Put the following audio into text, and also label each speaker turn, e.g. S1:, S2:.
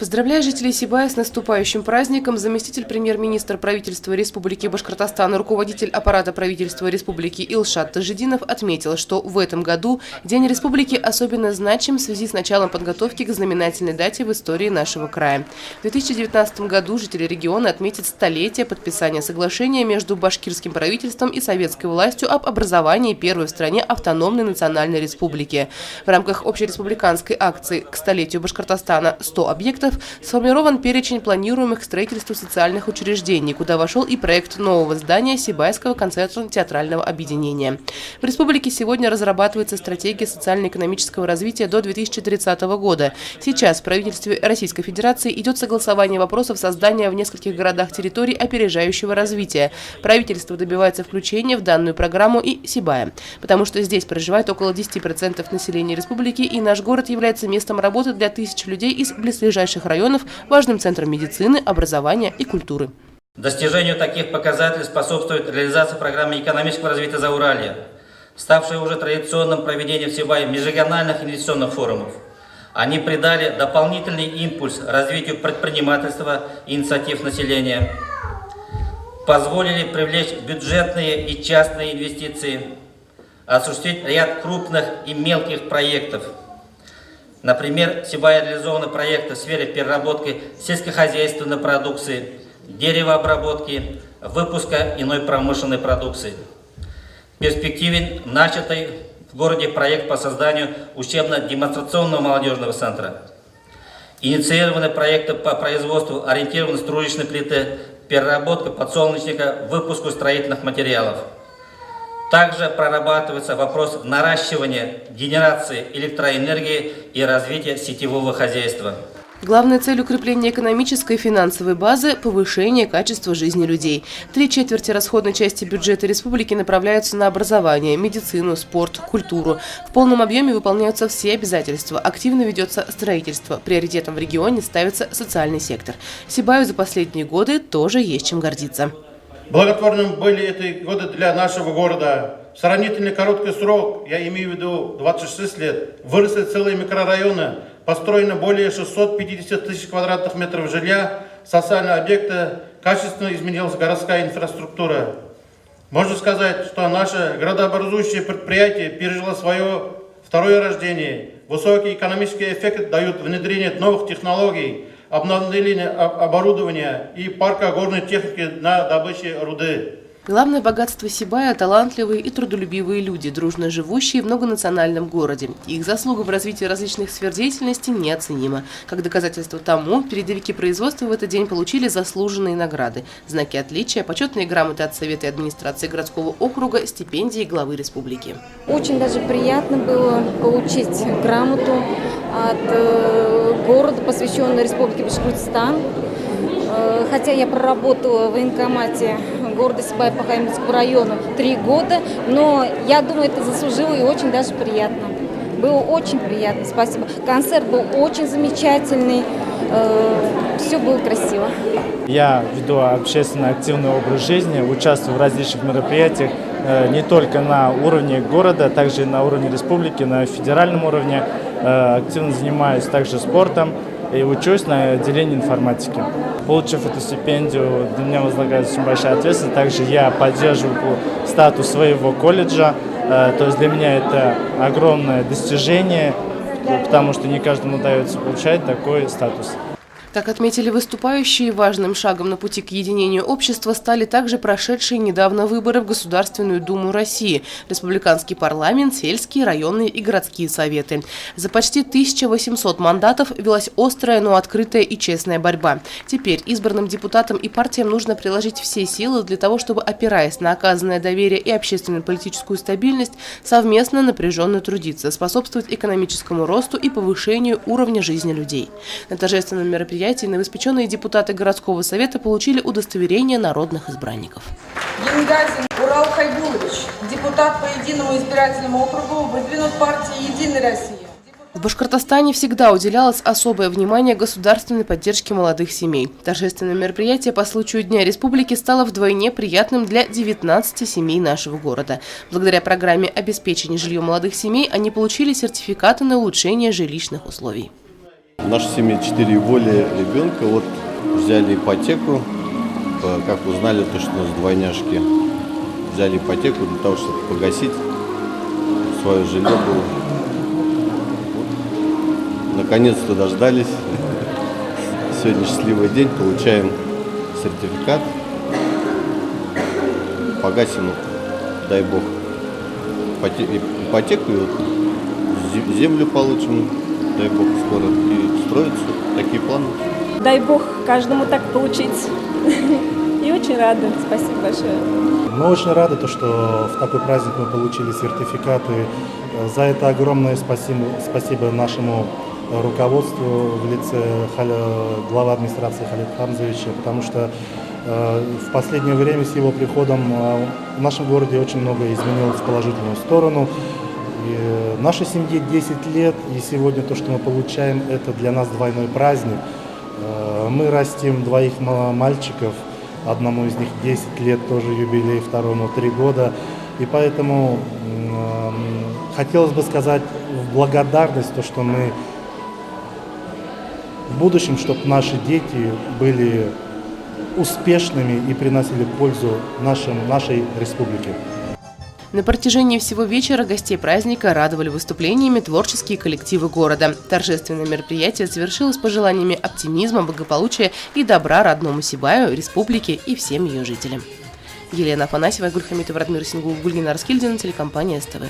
S1: Поздравляя жителей Сибая с наступающим праздником, заместитель премьер-министра правительства Республики Башкортостан, руководитель аппарата правительства Республики Илшат Тажидинов отметил, что в этом году День Республики особенно значим в связи с началом подготовки к знаменательной дате в истории нашего края. В 2019 году жители региона отметят столетие подписания соглашения между башкирским правительством и советской властью об образовании первой в стране автономной национальной республики. В рамках общереспубликанской акции к столетию Башкортостана «100 объектов» сформирован перечень планируемых к строительству социальных учреждений, куда вошел и проект нового здания Сибайского концертно-театрального объединения. В республике сегодня разрабатывается стратегия социально-экономического развития до 2030 года. Сейчас в правительстве Российской Федерации идет согласование вопросов создания в нескольких городах территорий опережающего развития. Правительство добивается включения в данную программу и Сибая, потому что здесь проживает около 10% населения республики, и наш город является местом работы для тысяч людей из близлежащих районов, важным центром медицины, образования и культуры.
S2: Достижению таких показателей способствует реализация программы экономического развития Зауралья, ставшей уже традиционным проведением в Сибае межрегиональных инвестиционных форумов. Они придали дополнительный импульс развитию предпринимательства и инициатив населения, позволили привлечь бюджетные и частные инвестиции, осуществить ряд крупных и мелких проектов. Например, в Сибае реализованы проекты в сфере переработки сельскохозяйственной продукции, деревообработки, выпуска иной промышленной продукции. В перспективе начатый в городе проект по созданию учебно-демонстрационного молодежного центра. Инициированы проекты по производству ориентированной стружечной плиты, переработка подсолнечника, выпуску строительных материалов. Также прорабатывается вопрос наращивания генерации электроэнергии и развития сетевого хозяйства.
S1: Главная цель укрепления экономической и финансовой базы – повышение качества жизни людей. 3/4 расходной части бюджета республики направляются на образование, медицину, спорт, культуру. В полном объеме выполняются все обязательства. Активно ведется строительство. Приоритетом в регионе ставится социальный сектор. Сибаю за последние годы тоже есть чем гордиться.
S3: Благотворным были эти годы для нашего города. В сравнительно короткий срок, я имею в виду 26 лет, выросли целые микрорайоны, построено более 650 тысяч квадратных метров жилья, социальные объекты, качественно изменилась городская инфраструктура. Можно сказать, что наше градообразующее предприятие пережило свое второе рождение. Высокий экономический эффект дают внедрение новых технологий, обновление оборудования и парка горной техники на добыче руды.
S1: Главное богатство Сибая – талантливые и трудолюбивые люди, дружно живущие в многонациональном городе. Их заслуга в развитии различных сфер деятельности неоценима. Как доказательство тому, передовики производства в этот день получили заслуженные награды, знаки отличия, почетные грамоты от Совета и администрации городского округа, стипендии главы республики.
S4: Очень даже приятно было получить грамоту от города, посвященного Республике Башкортостан. Хотя я проработала в военкомате города Сибая по Хайминскому району 3 года, но я думаю, это заслужило и очень даже приятно. Было очень приятно, спасибо. Концерт был очень замечательный, все было красиво.
S5: Я веду общественно активный образ жизни, участвую в различных мероприятиях не только на уровне города, также и на уровне республики, на федеральном уровне. Активно занимаюсь также спортом и учусь на отделении информатики. Получив эту стипендию, для меня возлагается очень большая ответственность. Также я поддерживаю статус своего колледжа. То есть для меня это огромное достижение, потому что не каждому удается получать такой статус.
S1: Как отметили выступающие, важным шагом на пути к единению общества стали также прошедшие недавно выборы в Государственную Думу России, республиканский парламент, сельские, районные и городские советы. За почти 1800 мандатов велась острая, но открытая и честная борьба. Теперь избранным депутатам и партиям нужно приложить все силы для того, чтобы, опираясь на оказанное доверие и общественную политическую стабильность, совместно напряженно трудиться, способствовать экономическому росту и повышению уровня жизни людей. На торжественном мероприятии новоиспеченные депутаты городского совета получили удостоверение народных избранников.
S6: Янгазин Урал Хайбулович, депутат по Единому избирательному округу, выдвинут партией «Единая Россия».
S1: В Башкортостане всегда уделялось особое внимание государственной поддержке молодых семей. Торжественное мероприятие по случаю Дня Республики стало вдвойне приятным для 19 семей нашего города. Благодаря программе обеспечения жильем молодых семей они получили сертификаты на улучшение жилищных условий.
S7: В нашей семье 4 и более ребенка. Вот взяли ипотеку, как узнали, то, что у нас двойняшки. Взяли ипотеку для того, чтобы погасить свое жилье было. Вот. Наконец-то дождались. Сегодня счастливый день, получаем сертификат. Погасим, дай бог, ипотеку, и вот землю получим, дай бог, скоро, и строятся такие планы.
S8: Дай бог каждому так получить. И очень рада. Спасибо большое.
S9: Мы очень рады, что в такой праздник мы получили сертификаты. За это огромное спасибо нашему руководству в лице главы администрации Халида Хамзовича, потому что в последнее время с его приходом в нашем городе очень много изменилось в положительную сторону. И нашей семье 10 лет, и сегодня то, что мы получаем, это для нас двойной праздник. Мы растим двоих мальчиков, одному из них 10 лет, тоже юбилей, второму 3 года. И поэтому хотелось бы сказать в благодарность, то, что мы в будущем, чтобы наши дети были успешными и приносили пользу нашей республике.
S1: На протяжении всего вечера гостей праздника радовали выступлениями творческие коллективы города. Торжественное мероприятие завершилось пожеланиями оптимизма, благополучия и добра родному Сибаю, республике и всем ее жителям. Елена Афанасьева, Гульхамитова, Радмир Сингул, Гульгинар Скильдин, телекомпания СТВ.